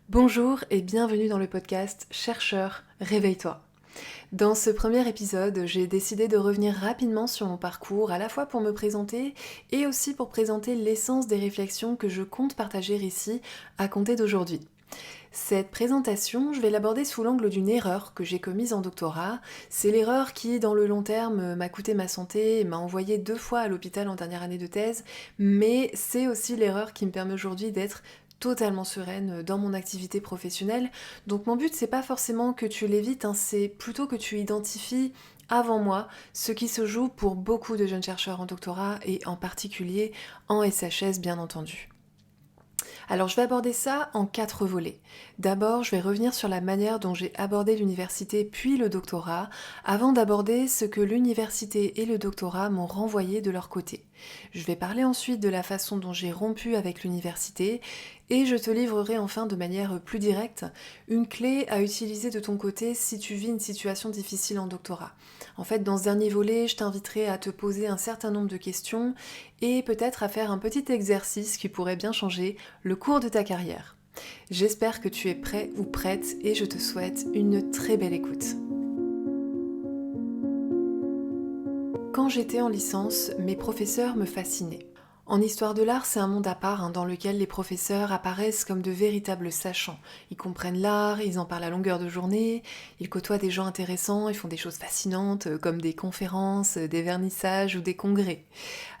Bonjour et bienvenue dans le podcast Chercheur, réveille-toi. Dans ce premier épisode, j'ai décidé de revenir rapidement sur mon parcours, à la fois pour me présenter et aussi pour présenter l'essence des réflexions que je compte partager ici à compter d'aujourd'hui. Cette présentation, je vais l'aborder sous l'angle d'une erreur que j'ai commise en doctorat. C'est l'erreur qui, dans le long terme, m'a coûté ma santé et m'a envoyé 2 fois à l'hôpital en dernière année de thèse, mais c'est aussi l'erreur qui me permet aujourd'hui d'être totalement sereine dans mon activité professionnelle. Donc mon but, c'est pas forcément que tu l'évites, c'est plutôt que tu identifies avant moi ce qui se joue pour beaucoup de jeunes chercheurs en doctorat et en particulier en SHS bien entendu. Alors je vais aborder ça en 4 volets. D'abord, je vais revenir sur la manière dont j'ai abordé l'université puis le doctorat, avant d'aborder ce que l'université et le doctorat m'ont renvoyé de leur côté. Je vais parler ensuite de la façon dont j'ai rompu avec l'université, et je te livrerai enfin de manière plus directe une clé à utiliser de ton côté si tu vis une situation difficile en doctorat. En fait, dans ce dernier volet, je t'inviterai à te poser un certain nombre de questions et peut-être à faire un petit exercice qui pourrait bien changer le cours de ta carrière. J'espère que tu es prêt ou prête et je te souhaite une très belle écoute. Quand j'étais en licence, mes professeurs me fascinaient. En histoire de l'art, c'est un monde à part dans lequel les professeurs apparaissent comme de véritables sachants. Ils comprennent l'art, ils en parlent à longueur de journée, ils côtoient des gens intéressants, ils font des choses fascinantes comme des conférences, des vernissages ou des congrès.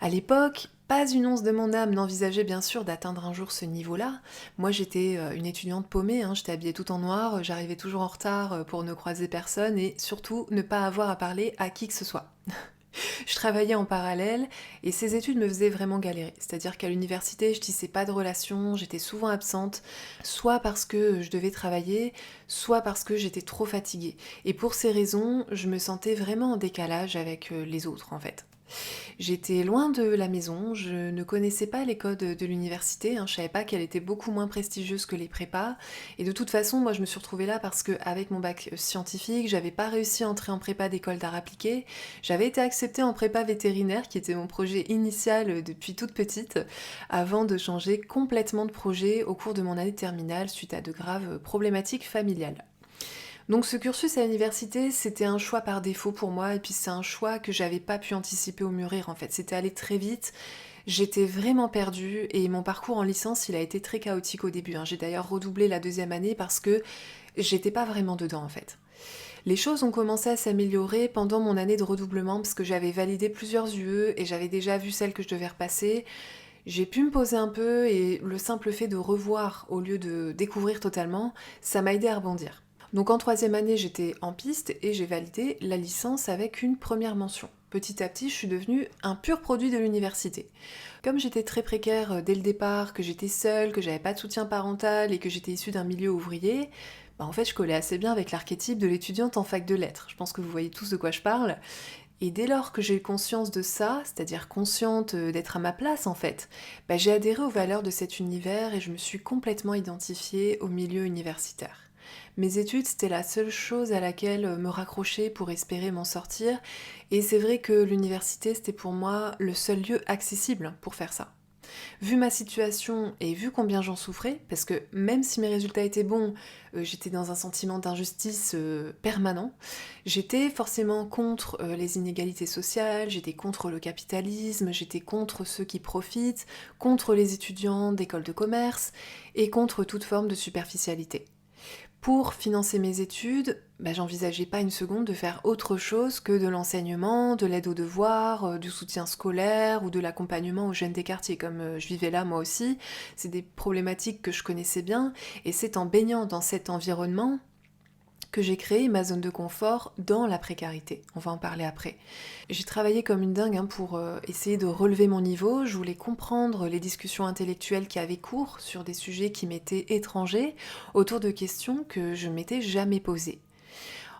À l'époque, pas une once de mon âme n'envisageait bien sûr d'atteindre un jour ce niveau-là. Moi j'étais une étudiante paumée, j'étais habillée tout en noir, j'arrivais toujours en retard pour ne croiser personne et surtout ne pas avoir à parler à qui que ce soit. Je travaillais en parallèle et ces études me faisaient vraiment galérer. C'est-à-dire qu'à l'université, je tissais pas de relations, j'étais souvent absente, soit parce que je devais travailler, soit parce que j'étais trop fatiguée. Et pour ces raisons, je me sentais vraiment en décalage avec les autres en fait. J'étais loin de la maison, je ne connaissais pas les codes de l'université, je savais pas qu'elle était beaucoup moins prestigieuse que les prépas, et de toute façon, moi je me suis retrouvée là parce qu'avec mon bac scientifique, j'avais pas réussi à entrer en prépa d'école d'art appliqué, j'avais été acceptée en prépa vétérinaire, qui était mon projet initial depuis toute petite, avant de changer complètement de projet au cours de mon année de terminale suite à de graves problématiques familiales. Donc ce cursus à l'université, c'était un choix par défaut pour moi, et puis c'est un choix que j'avais pas pu anticiper ou mûrir en fait. C'était allé très vite, j'étais vraiment perdue, et mon parcours en licence, il a été très chaotique au début. J'ai d'ailleurs redoublé la deuxième année parce que j'étais pas vraiment dedans en fait. Les choses ont commencé à s'améliorer pendant mon année de redoublement parce que j'avais validé plusieurs UE et j'avais déjà vu celles que je devais repasser. J'ai pu me poser un peu et le simple fait de revoir au lieu de découvrir totalement, ça m'a aidé à rebondir. Donc en troisième année, j'étais en piste et j'ai validé la licence avec une première mention. Petit à petit, je suis devenue un pur produit de l'université. Comme j'étais très précaire dès le départ, que j'étais seule, que j'avais pas de soutien parental et que j'étais issue d'un milieu ouvrier, en fait, je collais assez bien avec l'archétype de l'étudiante en fac de lettres. Je pense que vous voyez tous de quoi je parle. Et dès lors que j'ai eu conscience de ça, c'est-à-dire consciente d'être à ma place en fait, j'ai adhéré aux valeurs de cet univers et je me suis complètement identifiée au milieu universitaire. Mes études, c'était la seule chose à laquelle me raccrocher pour espérer m'en sortir, et c'est vrai que l'université, c'était pour moi le seul lieu accessible pour faire ça. Vu ma situation et vu combien j'en souffrais, parce que même si mes résultats étaient bons, j'étais dans un sentiment d'injustice permanent, j'étais forcément contre les inégalités sociales, j'étais contre le capitalisme, j'étais contre ceux qui profitent, contre les étudiants d'écoles de commerce et contre toute forme de superficialité. Pour financer mes études, j'envisageais pas une seconde de faire autre chose que de l'enseignement, de l'aide aux devoirs, du soutien scolaire ou de l'accompagnement aux jeunes des quartiers, comme je vivais là moi aussi. C'est des problématiques que je connaissais bien, et c'est en baignant dans cet environnement que j'ai créé ma zone de confort dans la précarité. On va en parler après. J'ai travaillé comme une dingue pour essayer de relever mon niveau. Je voulais comprendre les discussions intellectuelles qui avaient cours sur des sujets qui m'étaient étrangers, autour de questions que je m'étais jamais posées.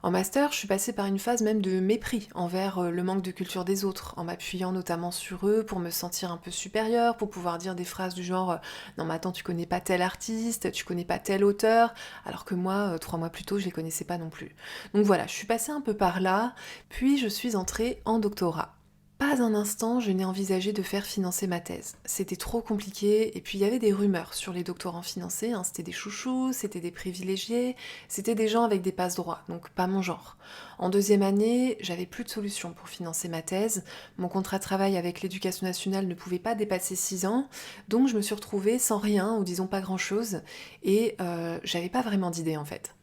En master, je suis passée par une phase même de mépris envers le manque de culture des autres, en m'appuyant notamment sur eux pour me sentir un peu supérieure, pour pouvoir dire des phrases du genre non mais attends, tu connais pas tel artiste, tu connais pas tel auteur, alors que moi, 3 mois plus tôt, je les connaissais pas non plus. Donc voilà, je suis passée un peu par là, puis je suis entrée en doctorat. Pas un instant, je n'ai envisagé de faire financer ma thèse. C'était trop compliqué, et puis il y avait des rumeurs sur les doctorants financés, hein. C'était des chouchous, c'était des privilégiés, c'était des gens avec des passe-droits, donc pas mon genre. En deuxième année, j'avais plus de solution pour financer ma thèse, mon contrat de travail avec l'éducation nationale ne pouvait pas dépasser 6 ans, donc je me suis retrouvée sans rien, ou disons pas grand-chose, et j'avais pas vraiment d'idée en fait.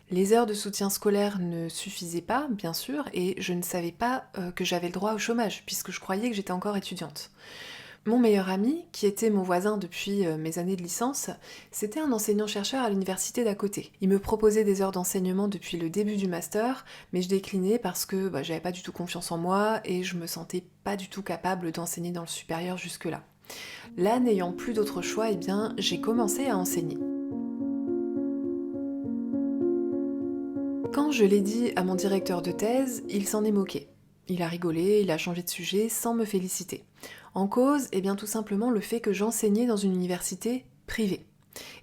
Les heures de soutien scolaire ne suffisaient pas, bien sûr, et je ne savais pas que j'avais le droit au chômage, puisque je croyais que j'étais encore étudiante. Mon meilleur ami, qui était mon voisin depuis mes années de licence, c'était un enseignant-chercheur à l'université d'à côté. Il me proposait des heures d'enseignement depuis le début du master, mais je déclinais parce que j'avais pas du tout confiance en moi et je me sentais pas du tout capable d'enseigner dans le supérieur jusque-là. Là, n'ayant plus d'autre choix, eh bien, j'ai commencé à enseigner. Quand je l'ai dit à mon directeur de thèse, il s'en est moqué. Il a rigolé, il a changé de sujet sans me féliciter. En cause, eh bien tout simplement le fait que j'enseignais dans une université privée.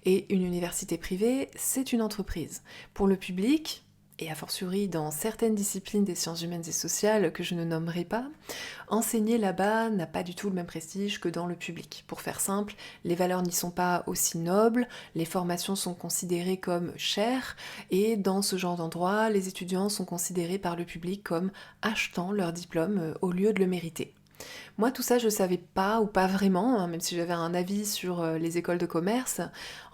Et une université privée, c'est une entreprise. Pour le public, et a fortiori dans certaines disciplines des sciences humaines et sociales que je ne nommerai pas, enseigner là-bas n'a pas du tout le même prestige que dans le public. Pour faire simple, les valeurs n'y sont pas aussi nobles, les formations sont considérées comme chères, et dans ce genre d'endroit, les étudiants sont considérés par le public comme achetant leur diplôme au lieu de le mériter. Moi, tout ça, je savais pas, ou pas vraiment, hein, même si j'avais un avis sur les écoles de commerce.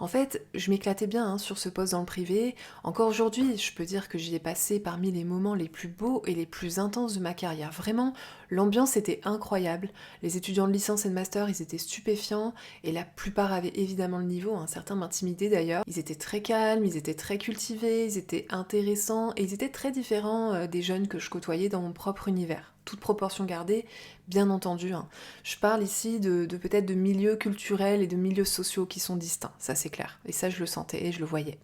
En fait, je m'éclatais bien hein, sur ce poste dans le privé. Encore aujourd'hui, je peux dire que j'y ai passé parmi les moments les plus beaux et les plus intenses de ma carrière. Vraiment, l'ambiance était incroyable. Les étudiants de licence et de master, ils étaient stupéfiants, et la plupart avaient évidemment le niveau, hein, certains m'intimidaient d'ailleurs. Ils étaient très calmes, ils étaient très cultivés, ils étaient intéressants, et ils étaient très différents des jeunes que je côtoyais dans mon propre univers. Toute proportion gardée, bien entendu, hein. Je parle ici de peut-être de milieux culturels et de milieux sociaux qui sont distincts, ça c'est clair. Et ça je le sentais et je le voyais.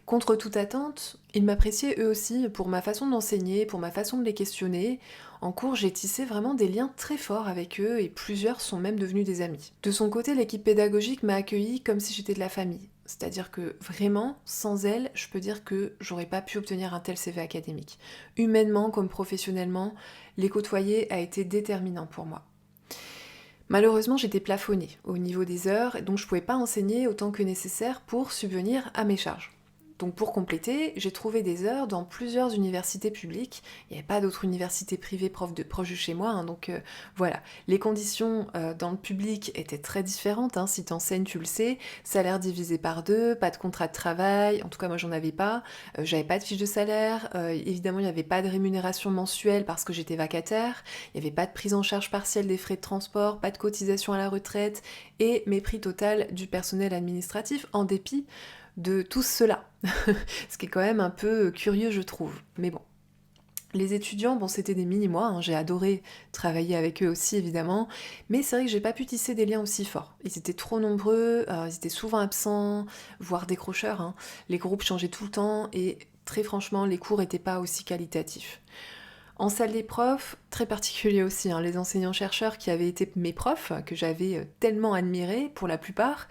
Contre toute attente, ils m'appréciaient eux aussi pour ma façon d'enseigner, pour ma façon de les questionner. En cours, j'ai tissé vraiment des liens très forts avec eux et plusieurs sont même devenus des amis. De son côté, l'équipe pédagogique m'a accueillie comme si j'étais de la famille. C'est-à-dire que vraiment, sans elle, je peux dire que j'aurais pas pu obtenir un tel CV académique. Humainement comme professionnellement, les côtoyer a été déterminant pour moi. Malheureusement, j'étais plafonnée au niveau des heures, donc je pouvais pas enseigner autant que nécessaire pour subvenir à mes charges. Donc pour compléter, j'ai trouvé des heures dans plusieurs universités publiques. Il n'y avait pas d'autres universités privées proches de chez moi, hein, donc voilà. Les conditions dans le public étaient très différentes, hein, si tu enseignes, tu le sais. Salaire divisé par deux, pas de contrat de travail, en tout cas moi j'en avais pas. J'avais pas de fiche de salaire, évidemment il n'y avait pas de rémunération mensuelle parce que j'étais vacataire, il n'y avait pas de prise en charge partielle des frais de transport, pas de cotisation à la retraite, et mépris total du personnel administratif, en dépit de tout cela. Ce qui est quand même un peu curieux, je trouve. Mais bon. Les étudiants, bon, c'était des mini-mois, hein, j'ai adoré travailler avec eux aussi, évidemment, mais c'est vrai que j'ai pas pu tisser des liens aussi forts. Ils étaient trop nombreux, ils étaient souvent absents, voire décrocheurs, hein. Les groupes changeaient tout le temps, et très franchement, les cours étaient pas aussi qualitatifs. En salle des profs, très particulier aussi, hein, les enseignants-chercheurs qui avaient été mes profs, que j'avais tellement admirés pour la plupart,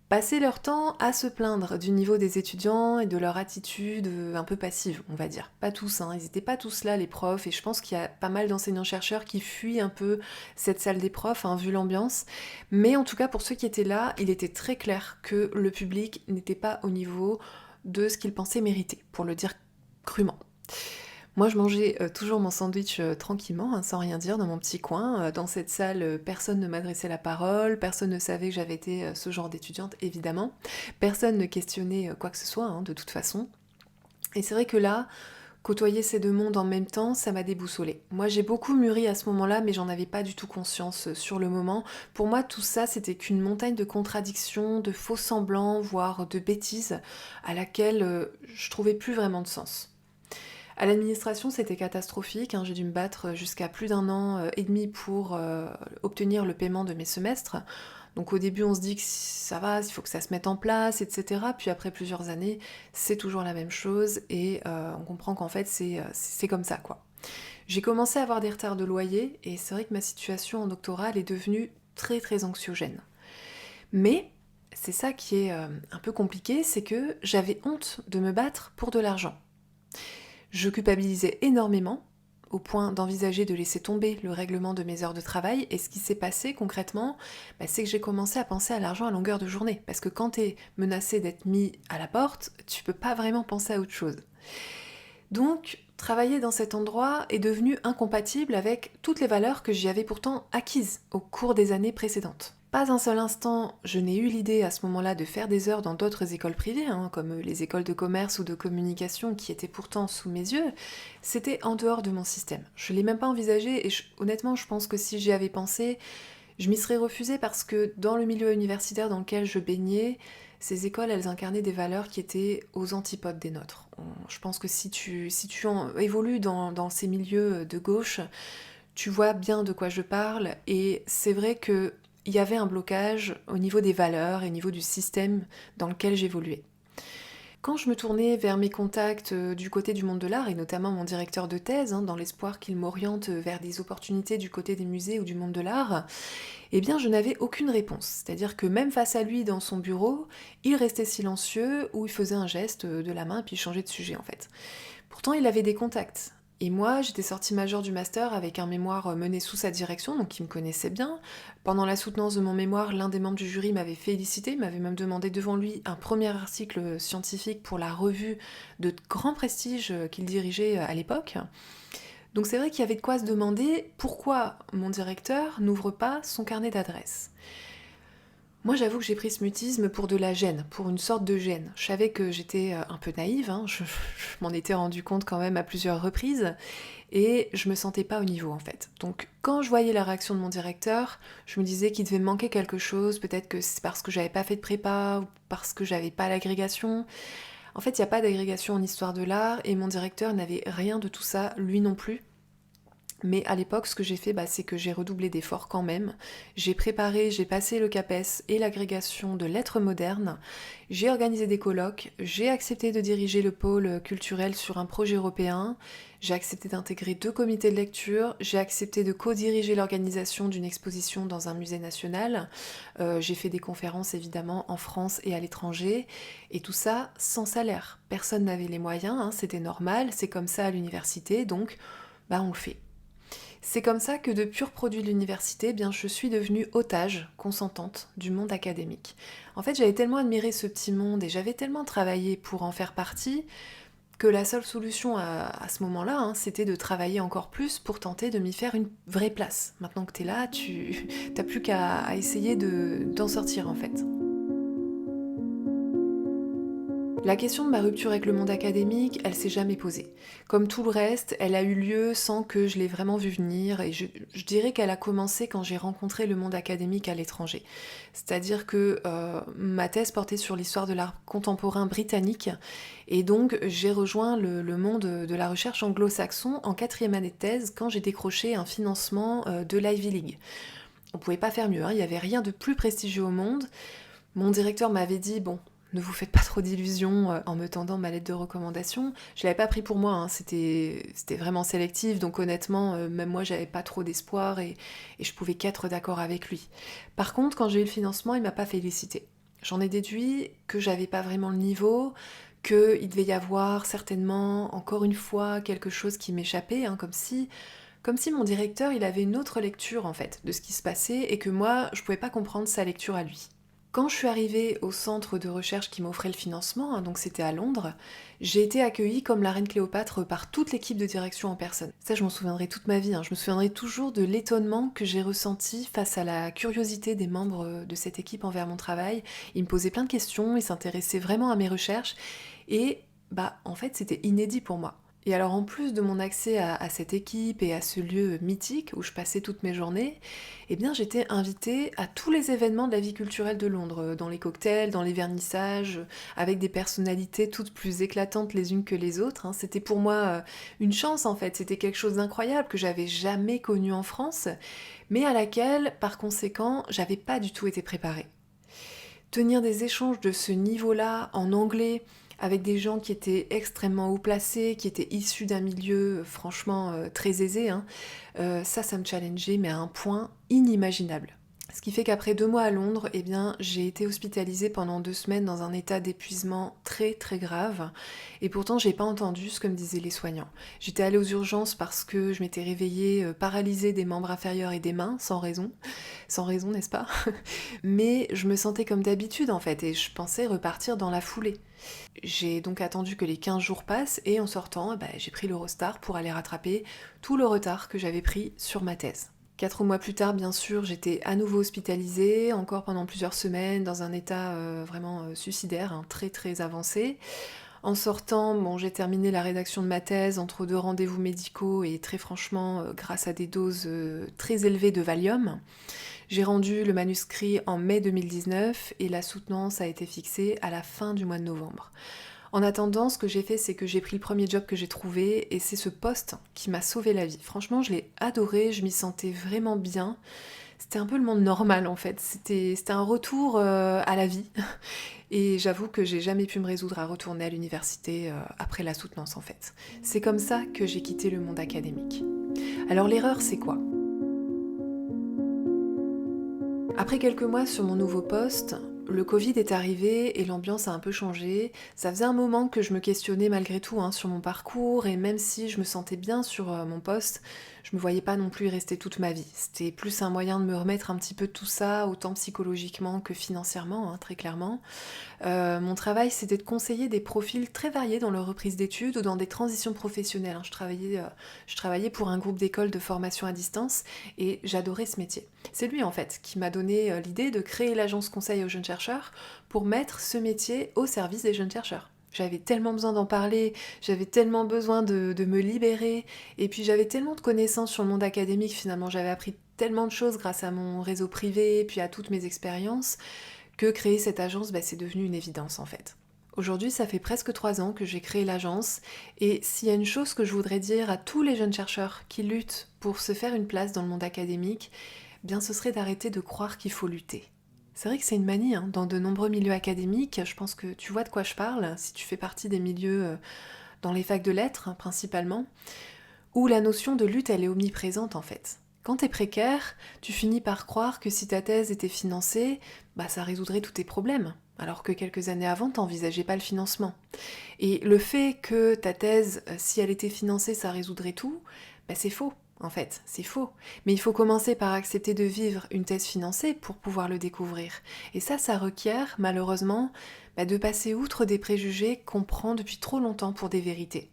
passaient leur temps à se plaindre du niveau des étudiants et de leur attitude un peu passive, on va dire. Pas tous, hein, ils n'étaient pas tous là, les profs, et je pense qu'il y a pas mal d'enseignants-chercheurs qui fuient un peu cette salle des profs, hein, vu l'ambiance. Mais en tout cas, pour ceux qui étaient là, il était très clair que le public n'était pas au niveau de ce qu'il pensait mériter, pour le dire crûment. Moi, je mangeais toujours mon sandwich tranquillement, hein, sans rien dire, dans mon petit coin. Dans cette salle, personne ne m'adressait la parole, personne ne savait que j'avais été ce genre d'étudiante, évidemment. Personne ne questionnait quoi que ce soit, hein, de toute façon. Et c'est vrai que là, côtoyer ces deux mondes en même temps, ça m'a déboussolée. Moi, j'ai beaucoup mûri à ce moment-là, mais j'en avais pas du tout conscience sur le moment. Pour moi, tout ça, c'était qu'une montagne de contradictions, de faux semblants, voire de bêtises, à laquelle je trouvais plus vraiment de sens. À l'administration, c'était catastrophique, hein. J'ai dû me battre jusqu'à plus d'un an et demi pour obtenir le paiement de mes semestres. Donc au début, on se dit que ça va, il faut que ça se mette en place, etc. Puis après plusieurs années, c'est toujours la même chose et on comprend qu'en fait, c'est comme ça, quoi. J'ai commencé à avoir des retards de loyer et c'est vrai que ma situation en doctorat, elle est devenue très très anxiogène. Mais c'est ça qui est un peu compliqué, c'est que j'avais honte de me battre pour de l'argent. Je culpabilisais énormément, au point d'envisager de laisser tomber le règlement de mes heures de travail. Et ce qui s'est passé concrètement, c'est que j'ai commencé à penser à l'argent à longueur de journée. Parce que quand t'es menacé d'être mis à la porte, tu peux pas vraiment penser à autre chose. Donc, travailler dans cet endroit est devenu incompatible avec toutes les valeurs que j'y avais pourtant acquises au cours des années précédentes. Pas un seul instant, je n'ai eu l'idée à ce moment-là de faire des heures dans d'autres écoles privées, comme les écoles de commerce ou de communication qui étaient pourtant sous mes yeux. C'était en dehors de mon système. Je ne l'ai même pas envisagé et honnêtement, je pense que si j'y avais pensé, je m'y serais refusée parce que dans le milieu universitaire dans lequel je baignais, ces écoles, elles incarnaient des valeurs qui étaient aux antipodes des nôtres. Je pense que si tu évolues dans ces milieux de gauche, tu vois bien de quoi je parle, et c'est vrai qu'il y avait un blocage au niveau des valeurs et au niveau du système dans lequel j'évoluais. Quand je me tournais vers mes contacts du côté du monde de l'art, et notamment mon directeur de thèse, dans l'espoir qu'il m'oriente vers des opportunités du côté des musées ou du monde de l'art, eh bien je n'avais aucune réponse. C'est-à-dire que même face à lui dans son bureau, il restait silencieux ou il faisait un geste de la main puis il changeait de sujet en fait. Pourtant il avait des contacts. Et moi, j'étais sortie majeure du master avec un mémoire mené sous sa direction, donc il me connaissait bien. Pendant la soutenance de mon mémoire, l'un des membres du jury m'avait félicité, m'avait même demandé devant lui un premier article scientifique pour la revue de grand prestige qu'il dirigeait à l'époque. Donc c'est vrai qu'il y avait de quoi se demander pourquoi mon directeur n'ouvre pas son carnet d'adresses. Moi, j'avoue que j'ai pris ce mutisme pour de la gêne, pour une sorte de gêne. Je savais que j'étais un peu naïve, je m'en étais rendu compte quand même à plusieurs reprises, et je me sentais pas au niveau en fait. Donc quand je voyais la réaction de mon directeur, je me disais qu'il devait me manquer quelque chose, peut-être que c'est parce que j'avais pas fait de prépa, ou parce que j'avais pas l'agrégation. En fait, il n'y a pas d'agrégation en histoire de l'art, et mon directeur n'avait rien de tout ça, lui non plus. Mais à l'époque, ce que j'ai fait, c'est que j'ai redoublé d'efforts quand même. J'ai passé le CAPES et l'agrégation de lettres modernes. J'ai organisé des colloques. J'ai accepté de diriger le pôle culturel sur un projet européen. J'ai accepté d'intégrer 2 comités de lecture. J'ai accepté de co-diriger l'organisation d'une exposition dans un musée national. J'ai fait des conférences évidemment en France et à l'étranger. Et tout ça sans salaire. Personne n'avait les moyens, c'était normal. C'est comme ça à l'université, donc on le fait. C'est comme ça que de pur produit de l'université, je suis devenue otage, consentante du monde académique. En fait, j'avais tellement admiré ce petit monde et j'avais tellement travaillé pour en faire partie que la seule solution à ce moment-là, c'était de travailler encore plus pour tenter de m'y faire une vraie place. Maintenant que t'es là, tu n'as plus qu'à essayer d'en sortir en fait. La question de ma rupture avec le monde académique, elle s'est jamais posée. Comme tout le reste, elle a eu lieu sans que je l'ai vraiment vu venir, et je dirais qu'elle a commencé quand j'ai rencontré le monde académique à l'étranger. C'est-à-dire que ma thèse portait sur l'histoire de l'art contemporain britannique, et donc j'ai rejoint le monde de la recherche anglo-saxon en 4e année de thèse quand j'ai décroché un financement de l'Ivy League. On pouvait pas faire mieux, il n'y avait rien de plus prestigieux au monde. Mon directeur m'avait dit, ne vous faites pas trop d'illusions en me tendant ma lettre de recommandation. Je l'avais pas pris pour moi, c'était vraiment sélectif, donc honnêtement, même moi j'avais pas trop d'espoir et je pouvais qu'être d'accord avec lui. Par contre, quand j'ai eu le financement, il m'a pas félicité. J'en ai déduit que j'avais pas vraiment le niveau, qu'il devait y avoir certainement, encore une fois, quelque chose qui m'échappait, comme si mon directeur il avait une autre lecture en fait de ce qui se passait et que moi je pouvais pas comprendre sa lecture à lui. Quand je suis arrivée au centre de recherche qui m'offrait le financement, donc c'était à Londres, j'ai été accueillie comme la reine Cléopâtre par toute l'équipe de direction en personne. Ça, je m'en souviendrai toute ma vie. Je me souviendrai toujours de l'étonnement que j'ai ressenti face à la curiosité des membres de cette équipe envers mon travail. Ils me posaient plein de questions, ils s'intéressaient vraiment à mes recherches, et en fait, c'était inédit pour moi. Et alors en plus de mon accès à cette équipe et à ce lieu mythique où je passais toutes mes journées, j'étais invitée à tous les événements de la vie culturelle de Londres, dans les cocktails, dans les vernissages, avec des personnalités toutes plus éclatantes les unes que les autres. C'était pour moi une chance en fait, c'était quelque chose d'incroyable que j'avais jamais connu en France, mais à laquelle, par conséquent, j'avais pas du tout été préparée. Tenir des échanges de ce niveau-là en anglais, avec des gens qui étaient extrêmement haut placés, qui étaient issus d'un milieu franchement très aisé, ça me challengeait, mais à un point inimaginable. Ce qui fait qu'après 2 mois à Londres, eh bien, j'ai été hospitalisée pendant 2 semaines dans un état d'épuisement très très grave. Et pourtant, j'ai pas entendu ce que me disaient les soignants. J'étais allée aux urgences parce que je m'étais réveillée paralysée des membres inférieurs et des mains, sans raison. Sans raison, n'est-ce pas? Mais je me sentais comme d'habitude en fait, et je pensais repartir dans la foulée. J'ai donc attendu que les 15 jours passent, et en sortant, j'ai pris l'Eurostar pour aller rattraper tout le retard que j'avais pris sur ma thèse. 4 mois plus tard, bien sûr, j'étais à nouveau hospitalisée, encore pendant plusieurs semaines, dans un état vraiment suicidaire, hein, très très avancé. En sortant, bon, j'ai terminé la rédaction de ma thèse entre 2 rendez-vous médicaux et très franchement, grâce à des doses très élevées de Valium. J'ai rendu le manuscrit en mai 2019 et la soutenance a été fixée à la fin du mois de novembre. En attendant, ce que j'ai fait, c'est que j'ai pris le premier job que j'ai trouvé, et c'est ce poste qui m'a sauvé la vie. Franchement, je l'ai adoré, je m'y sentais vraiment bien. C'était un peu le monde normal en fait, c'était un retour à la vie. Et j'avoue que j'ai jamais pu me résoudre à retourner à l'université après la soutenance en fait. C'est comme ça que j'ai quitté le monde académique. Alors l'erreur, c'est quoi? Après quelques mois sur mon nouveau poste, le Covid est arrivé et l'ambiance a un peu changé. Ça faisait un moment que je me questionnais malgré tout sur mon parcours, et même si je me sentais bien sur mon poste, je me voyais pas non plus y rester toute ma vie. C'était plus un moyen de me remettre un petit peu de tout ça, autant psychologiquement que financièrement, très clairement. Mon travail, c'était de conseiller des profils très variés dans leur reprise d'études ou dans des transitions professionnelles. Je travaillais pour un groupe d'écoles de formation à distance, et j'adorais ce métier. C'est lui en fait qui m'a donné l'idée de créer l'agence conseil aux jeunes chercheurs pour mettre ce métier au service des jeunes chercheurs. J'avais tellement besoin d'en parler, j'avais tellement besoin de me libérer, et puis j'avais tellement de connaissances sur le monde académique finalement, j'avais appris tellement de choses grâce à mon réseau privé, puis à toutes mes expériences, que créer cette agence, c'est devenu une évidence en fait. Aujourd'hui, ça fait presque 3 ans que j'ai créé l'agence, et s'il y a une chose que je voudrais dire à tous les jeunes chercheurs qui luttent pour se faire une place dans le monde académique, bien ce serait d'arrêter de croire qu'il faut lutter. C'est vrai que c'est une manie dans de nombreux milieux académiques, je pense que tu vois de quoi je parle, si tu fais partie des milieux dans les facs de lettres principalement, où la notion de lutte elle est omniprésente en fait. Quand t'es précaire, tu finis par croire que si ta thèse était financée, ça résoudrait tous tes problèmes, alors que quelques années avant, t'envisageais pas le financement. Et le fait que ta thèse, si elle était financée, ça résoudrait tout, c'est faux. En fait, c'est faux. Mais il faut commencer par accepter de vivre une thèse financée pour pouvoir le découvrir. Et ça requiert, malheureusement, de passer outre des préjugés qu'on prend depuis trop longtemps pour des vérités.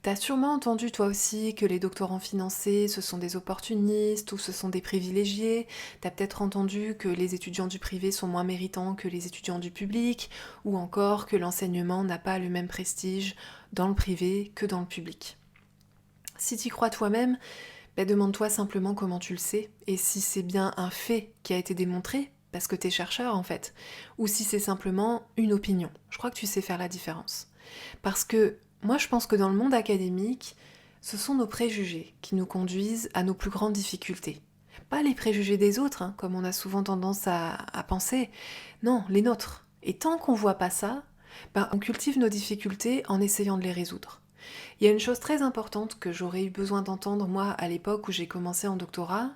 T'as sûrement entendu toi aussi que les doctorants financés, ce sont des opportunistes ou ce sont des privilégiés. T'as peut-être entendu que les étudiants du privé sont moins méritants que les étudiants du public, ou encore que l'enseignement n'a pas le même prestige dans le privé que dans le public. Si t'y crois toi-même, demande-toi simplement comment tu le sais, et si c'est bien un fait qui a été démontré, parce que t'es chercheur en fait, ou si c'est simplement une opinion. Je crois que tu sais faire la différence. Parce que moi je pense que dans le monde académique, ce sont nos préjugés qui nous conduisent à nos plus grandes difficultés. Pas les préjugés des autres, comme on a souvent tendance à penser, non, les nôtres. Et tant qu'on voit pas ça, on cultive nos difficultés en essayant de les résoudre. Il y a une chose très importante que j'aurais eu besoin d'entendre moi à l'époque où j'ai commencé en doctorat,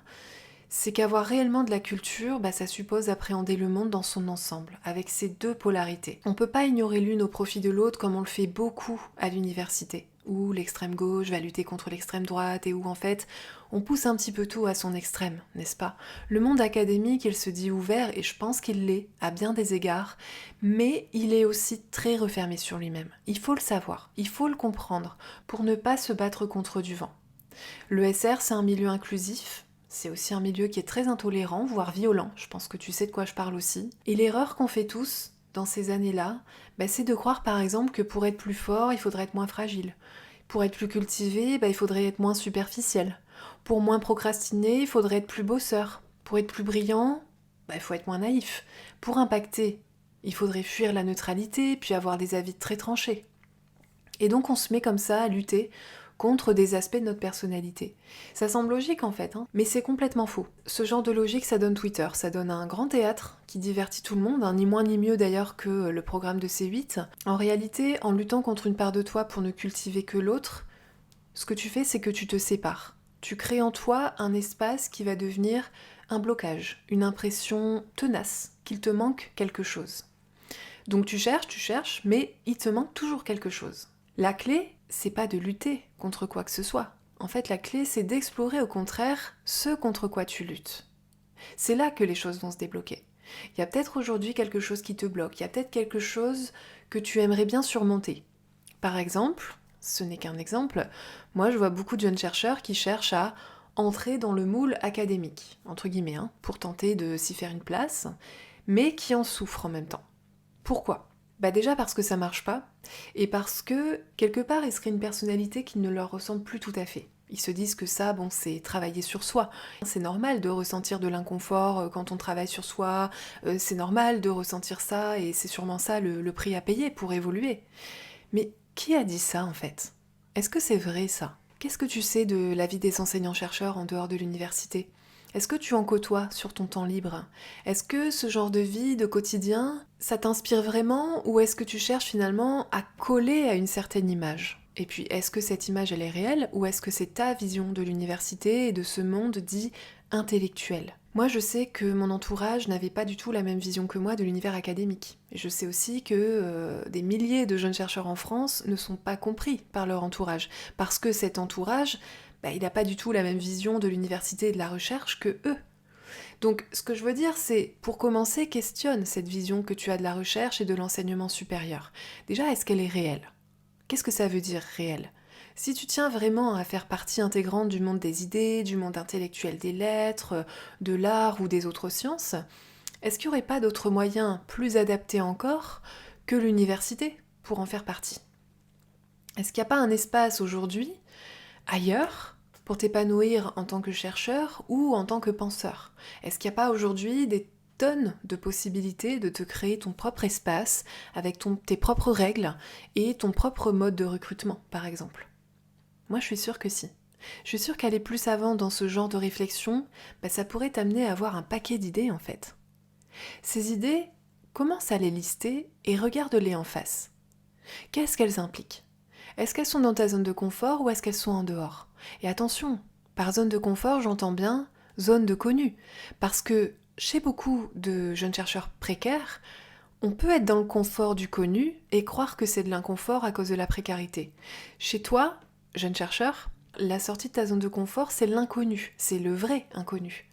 c'est qu'avoir réellement de la culture, ça suppose appréhender le monde dans son ensemble, avec ses deux polarités. On peut pas ignorer l'une au profit de l'autre comme on le fait beaucoup à l'université, où l'extrême gauche va lutter contre l'extrême droite et où en fait on pousse un petit peu tout à son extrême, n'est-ce pas? Le monde académique, il se dit ouvert, et je pense qu'il l'est à bien des égards, mais il est aussi très refermé sur lui-même. Il faut le savoir, il faut le comprendre pour ne pas se battre contre du vent. Le SR, c'est un milieu inclusif. C'est aussi un milieu qui est très intolérant, voire violent. Je pense que tu sais de quoi je parle aussi. Et l'erreur qu'on fait tous dans ces années-là, c'est de croire par exemple que pour être plus fort, il faudrait être moins fragile. Pour être plus cultivé, il faudrait être moins superficiel. Pour moins procrastiner, il faudrait être plus bosseur. Pour être plus brillant, il faut être moins naïf. Pour impacter, il faudrait fuir la neutralité, puis avoir des avis très tranchés. Et donc on se met comme ça à lutter contre des aspects de notre personnalité. Ça semble logique en fait, mais c'est complètement faux. Ce genre de logique, ça donne Twitter, ça donne un grand théâtre qui divertit tout le monde, ni moins ni mieux d'ailleurs que le programme de C8. En réalité, en luttant contre une part de toi pour ne cultiver que l'autre, ce que tu fais, c'est que tu te sépares. Tu crées en toi un espace qui va devenir un blocage, une impression tenace qu'il te manque quelque chose. Donc tu cherches, mais il te manque toujours quelque chose. La clé, c'est pas de lutter contre quoi que ce soit. En fait, la clé, c'est d'explorer au contraire ce contre quoi tu luttes. C'est là que les choses vont se débloquer. Il y a peut-être aujourd'hui quelque chose qui te bloque, il y a peut-être quelque chose que tu aimerais bien surmonter. Par exemple, ce n'est qu'un exemple, moi je vois beaucoup de jeunes chercheurs qui cherchent à entrer dans le moule académique, entre guillemets, pour tenter de s'y faire une place, mais qui en souffrent en même temps. Pourquoi ? Déjà parce que ça marche pas, et parce que quelque part ils seraient une personnalité qui ne leur ressemble plus tout à fait. Ils se disent que ça, c'est travailler sur soi. C'est normal de ressentir de l'inconfort quand on travaille sur soi, c'est normal de ressentir ça, et c'est sûrement ça le prix à payer pour évoluer. Mais qui a dit ça en fait ? Est-ce que c'est vrai ça ? Qu'est-ce que tu sais de la vie des enseignants-chercheurs en dehors de l'université ? Est-ce que tu en côtoies sur ton temps libre ? Est-ce que ce genre de vie, de quotidien, ça t'inspire vraiment ou est-ce que tu cherches finalement à coller à une certaine image ? Et puis, est-ce que cette image, elle est réelle ou est-ce que c'est ta vision de l'université et de ce monde dit intellectuel ? Moi, je sais que mon entourage n'avait pas du tout la même vision que moi de l'univers académique. Et je sais aussi que des milliers de jeunes chercheurs en France ne sont pas compris par leur entourage. Parce que cet entourage, il n'a pas du tout la même vision de l'université et de la recherche que eux. Donc, ce que je veux dire, c'est, pour commencer, questionne cette vision que tu as de la recherche et de l'enseignement supérieur. Déjà, est-ce qu'elle est réelle ? Qu'est-ce que ça veut dire réel ? Si tu tiens vraiment à faire partie intégrante du monde des idées, du monde intellectuel des lettres, de l'art ou des autres sciences, est-ce qu'il n'y aurait pas d'autres moyens plus adaptés encore que l'université pour en faire partie ? Est-ce qu'il n'y a pas un espace aujourd'hui, ailleurs, pour t'épanouir en tant que chercheur ou en tant que penseur ? Est-ce qu'il n'y a pas aujourd'hui des tonnes de possibilités de te créer ton propre espace avec tes propres règles et ton propre mode de recrutement, par exemple ? Moi, je suis sûre que si. Je suis sûre qu'aller plus avant dans ce genre de réflexion, ça pourrait t'amener à avoir un paquet d'idées, en fait. Ces idées, commence à les lister et regarde-les en face. Qu'est-ce qu'elles impliquent ? Est-ce qu'elles sont dans ta zone de confort ou est-ce qu'elles sont en dehors ? Et attention, par zone de confort, j'entends bien zone de connu. Parce que chez beaucoup de jeunes chercheurs précaires, on peut être dans le confort du connu et croire que c'est de l'inconfort à cause de la précarité. Chez toi, jeune chercheur, la sortie de ta zone de confort, c'est l'inconnu, c'est le vrai inconnu.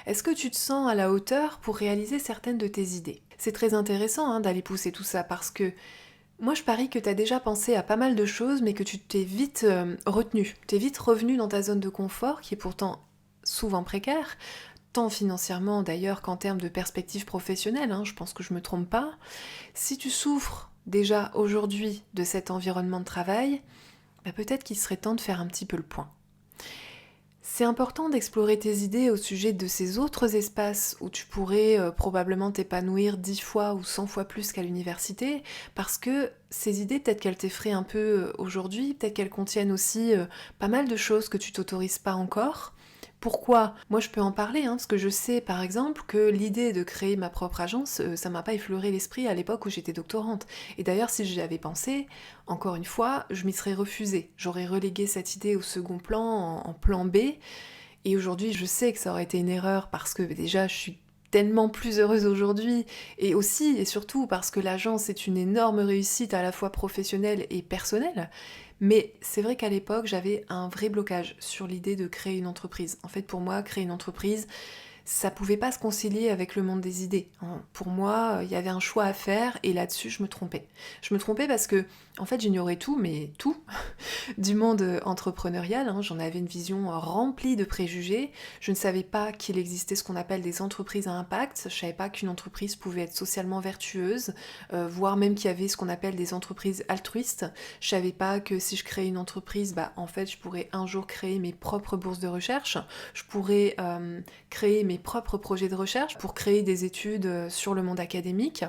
Est-ce que tu te sens à la hauteur pour réaliser certaines de tes idées ? C'est très intéressant d'aller pousser tout ça parce que moi je parie que tu as déjà pensé à pas mal de choses mais que tu t'es vite retenu, t'es vite revenu dans ta zone de confort qui est pourtant souvent précaire, tant financièrement d'ailleurs qu'en termes de perspectives professionnelles, je pense que je me trompe pas. Si tu souffres déjà aujourd'hui de cet environnement de travail, peut-être qu'il serait temps de faire un petit peu le point. C'est important d'explorer tes idées au sujet de ces autres espaces où tu pourrais probablement t'épanouir 10 fois ou 100 fois plus qu'à l'université, parce que ces idées, peut-être qu'elles t'effraient un peu aujourd'hui, peut-être qu'elles contiennent aussi pas mal de choses que tu t'autorises pas encore. Pourquoi ? Moi je peux en parler, parce que je sais par exemple que l'idée de créer ma propre agence, ça m'a pas effleuré l'esprit à l'époque où j'étais doctorante. Et d'ailleurs si j'y avais pensé, encore une fois, je m'y serais refusée. J'aurais relégué cette idée au second plan, en plan B. Et aujourd'hui je sais que ça aurait été une erreur parce que déjà je suis tellement plus heureuse aujourd'hui et aussi et surtout parce que l'agence est une énorme réussite à la fois professionnelle et personnelle. Mais c'est vrai qu'à l'époque, j'avais un vrai blocage sur l'idée de créer une entreprise. En fait, pour moi, créer une entreprise, ça pouvait pas se concilier avec le monde des idées. Pour moi, il y avait un choix à faire et là-dessus, je me trompais. Je me trompais parce que, en fait, j'ignorais tout, mais tout, du monde entrepreneurial. J'en avais une vision remplie de préjugés. Je ne savais pas qu'il existait ce qu'on appelle des entreprises à impact. Je savais pas qu'une entreprise pouvait être socialement vertueuse, voire même qu'il y avait ce qu'on appelle des entreprises altruistes. Je savais pas que si je créais une entreprise, en fait, je pourrais un jour créer mes propres bourses de recherche. Je pourrais créer mes propres projets de recherche pour créer des études sur le monde académique.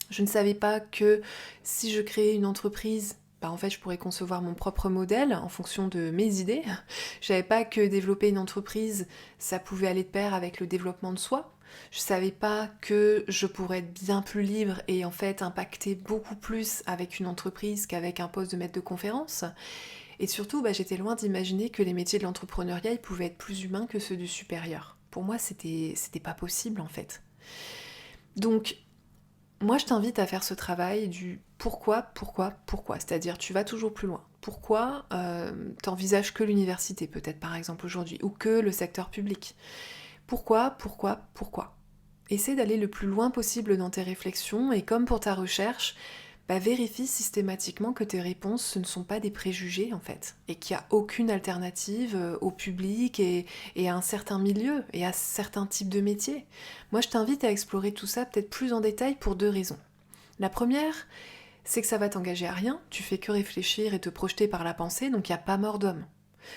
Je ne savais pas que si je créais une entreprise, en fait, je pourrais concevoir mon propre modèle en fonction de mes idées. Je savais pas que développer une entreprise, ça pouvait aller de pair avec le développement de soi. Je savais pas que je pourrais être bien plus libre et en fait impacter beaucoup plus avec une entreprise qu'avec un poste de maître de conférence. Et surtout, j'étais loin d'imaginer que les métiers de l'entrepreneuriat ils pouvaient être plus humains que ceux du supérieur. Pour moi, c'était pas possible en fait. Donc, moi, je t'invite à faire ce travail du pourquoi, c'est-à-dire tu vas toujours plus loin. Pourquoi t'envisages que l'université, peut-être par exemple aujourd'hui, ou que le secteur public? Pourquoi? Essaie d'aller le plus loin possible dans tes réflexions et comme pour ta recherche, vérifie systématiquement que tes réponses ce ne sont pas des préjugés en fait et qu'il n'y a aucune alternative au public et à un certain milieu et à certains types de métiers. Moi je t'invite à explorer tout ça peut-être plus en détail pour 2 raisons. La première, c'est que ça va t'engager à rien, tu fais que réfléchir et te projeter par la pensée, donc il n'y a pas mort d'homme.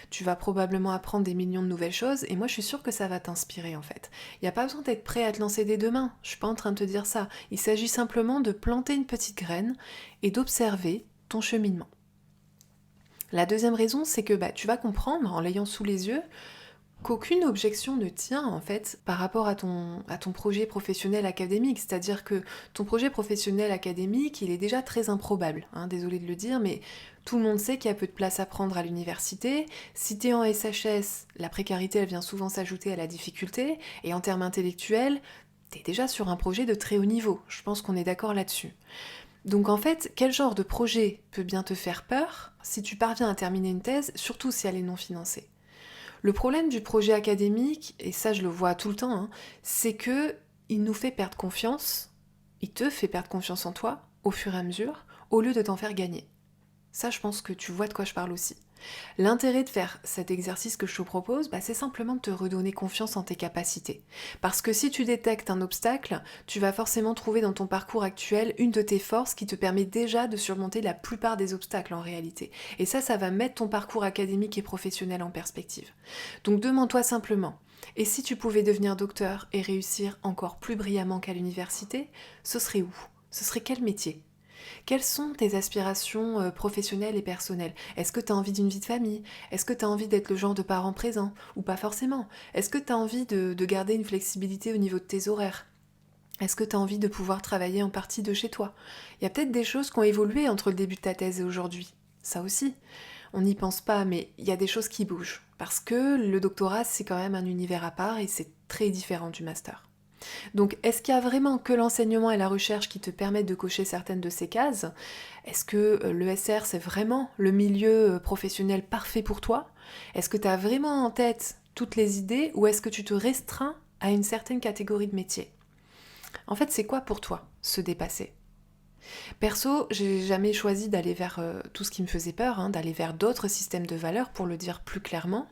Tu vas probablement apprendre des millions de nouvelles choses et moi je suis sûre que ça va t'inspirer en fait. Il n'y a pas besoin d'être prêt à te lancer dès demain, je suis pas en train de te dire ça. Il s'agit simplement de planter une petite graine et d'observer ton cheminement. La deuxième raison, c'est que tu vas comprendre en l'ayant sous les yeux qu'aucune objection ne tient en fait par rapport à ton projet professionnel académique. C'est-à-dire que ton projet professionnel académique, il est déjà très improbable, désolé de le dire, mais tout le monde sait qu'il y a peu de place à prendre à l'université. Si t'es en SHS, la précarité elle vient souvent s'ajouter à la difficulté, et en termes intellectuels, t'es déjà sur un projet de très haut niveau. Je pense qu'on est d'accord là-dessus. Donc en fait, quel genre de projet peut bien te faire peur si tu parviens à terminer une thèse, surtout si elle est non financée? Le problème du projet académique, et ça je le vois tout le temps, c'est que il nous fait perdre confiance, il te fait perdre confiance en toi au fur et à mesure, au lieu de t'en faire gagner. Ça, je pense que tu vois de quoi je parle aussi. L'intérêt de faire cet exercice que je te propose, c'est simplement de te redonner confiance en tes capacités. Parce que si tu détectes un obstacle, tu vas forcément trouver dans ton parcours actuel une de tes forces qui te permet déjà de surmonter la plupart des obstacles en réalité. Et ça va mettre ton parcours académique et professionnel en perspective. Donc demande-toi simplement, et si tu pouvais devenir docteur et réussir encore plus brillamment qu'à l'université, ce serait où? Ce serait quel métier? Quelles sont tes aspirations professionnelles et personnelles? Est-ce que tu as envie d'une vie de famille? Est-ce que tu as envie d'être le genre de parent présent? Ou pas forcément? Est-ce que tu as envie de garder une flexibilité au niveau de tes horaires? Est-ce que tu as envie de pouvoir travailler en partie de chez toi? Il y a peut-être des choses qui ont évolué entre le début de ta thèse et aujourd'hui. Ça aussi. On n'y pense pas, mais il y a des choses qui bougent. Parce que le doctorat, c'est quand même un univers à part et c'est très différent du master. Donc, est-ce qu'il y a vraiment que l'enseignement et la recherche qui te permettent de cocher certaines de ces cases? Est-ce que l'ESR, c'est vraiment le milieu professionnel parfait pour toi? Est-ce que tu as vraiment en tête toutes les idées ou est-ce que tu te restreins à une certaine catégorie de métiers? En fait, c'est quoi pour toi se dépasser? Perso, j'ai jamais choisi d'aller vers tout ce qui me faisait peur, d'aller vers d'autres systèmes de valeurs pour le dire plus clairement.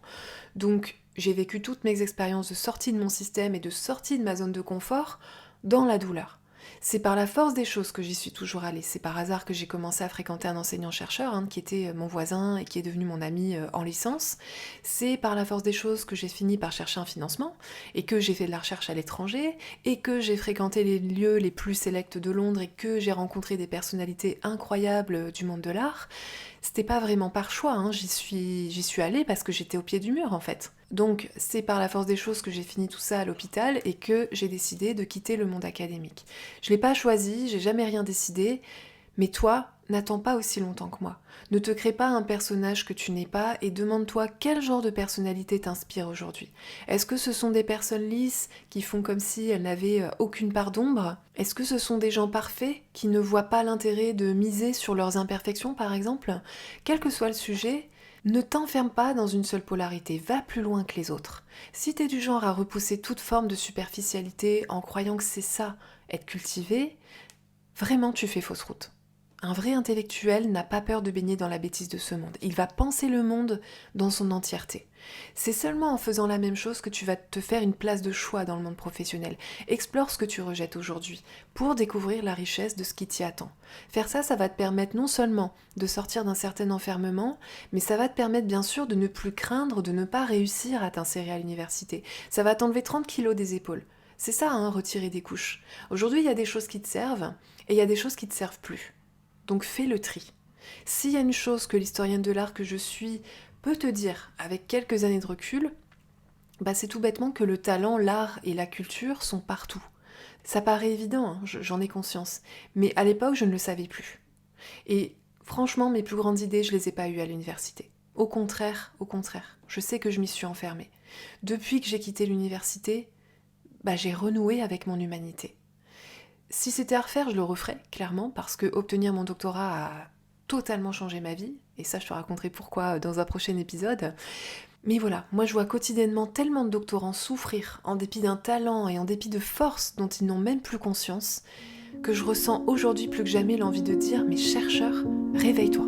Donc j'ai vécu toutes mes expériences de sortie de mon système et de sortie de ma zone de confort dans la douleur. C'est par la force des choses que j'y suis toujours allée. C'est par hasard que j'ai commencé à fréquenter un enseignant-chercheur qui était mon voisin et qui est devenu mon ami en licence. C'est par la force des choses que j'ai fini par chercher un financement et que j'ai fait de la recherche à l'étranger et que j'ai fréquenté les lieux les plus sélects de Londres et que j'ai rencontré des personnalités incroyables du monde de l'art. C'était pas vraiment par choix, j'y suis allée parce que j'étais au pied du mur en fait. Donc c'est par la force des choses que j'ai fini tout ça à l'hôpital et que j'ai décidé de quitter le monde académique. Je l'ai pas choisi, j'ai jamais rien décidé, mais toi, n'attends pas aussi longtemps que moi. Ne te crée pas un personnage que tu n'es pas et demande-toi quel genre de personnalité t'inspire aujourd'hui. Est-ce que ce sont des personnes lisses qui font comme si elles n'avaient aucune part d'ombre? Est-ce que ce sont des gens parfaits qui ne voient pas l'intérêt de miser sur leurs imperfections par exemple? Quel que soit le sujet, ne t'enferme pas dans une seule polarité, va plus loin que les autres. Si t'es du genre à repousser toute forme de superficialité en croyant que c'est ça, être cultivé, vraiment tu fais fausse route. Un vrai intellectuel n'a pas peur de baigner dans la bêtise de ce monde. Il va penser le monde dans son entièreté. C'est seulement en faisant la même chose que tu vas te faire une place de choix dans le monde professionnel. Explore ce que tu rejettes aujourd'hui pour découvrir la richesse de ce qui t'y attend. Faire ça, ça va te permettre non seulement de sortir d'un certain enfermement, mais ça va te permettre bien sûr de ne plus craindre de ne pas réussir à t'insérer à l'université. Ça va t'enlever 30 kilos des épaules. C'est ça, retirer des couches. Aujourd'hui, il y a des choses qui te servent et il y a des choses qui te servent plus. Donc fais le tri. S'il y a une chose que l'historienne de l'art que je suis peut te dire avec quelques années de recul, c'est tout bêtement que le talent, l'art et la culture sont partout. Ça paraît évident, j'en ai conscience, mais à l'époque je ne le savais plus. Et franchement, mes plus grandes idées, je les ai pas eues à l'université. Au contraire, je sais que je m'y suis enfermée. Depuis que j'ai quitté l'université, j'ai renoué avec mon humanité. Si c'était à refaire, je le referais, clairement, parce que obtenir mon doctorat a totalement changé ma vie, et ça je te raconterai pourquoi dans un prochain épisode. Mais voilà, moi je vois quotidiennement tellement de doctorants souffrir en dépit d'un talent et en dépit de forces dont ils n'ont même plus conscience, que je ressens aujourd'hui plus que jamais l'envie de dire « Mais chercheur, réveille-toi !»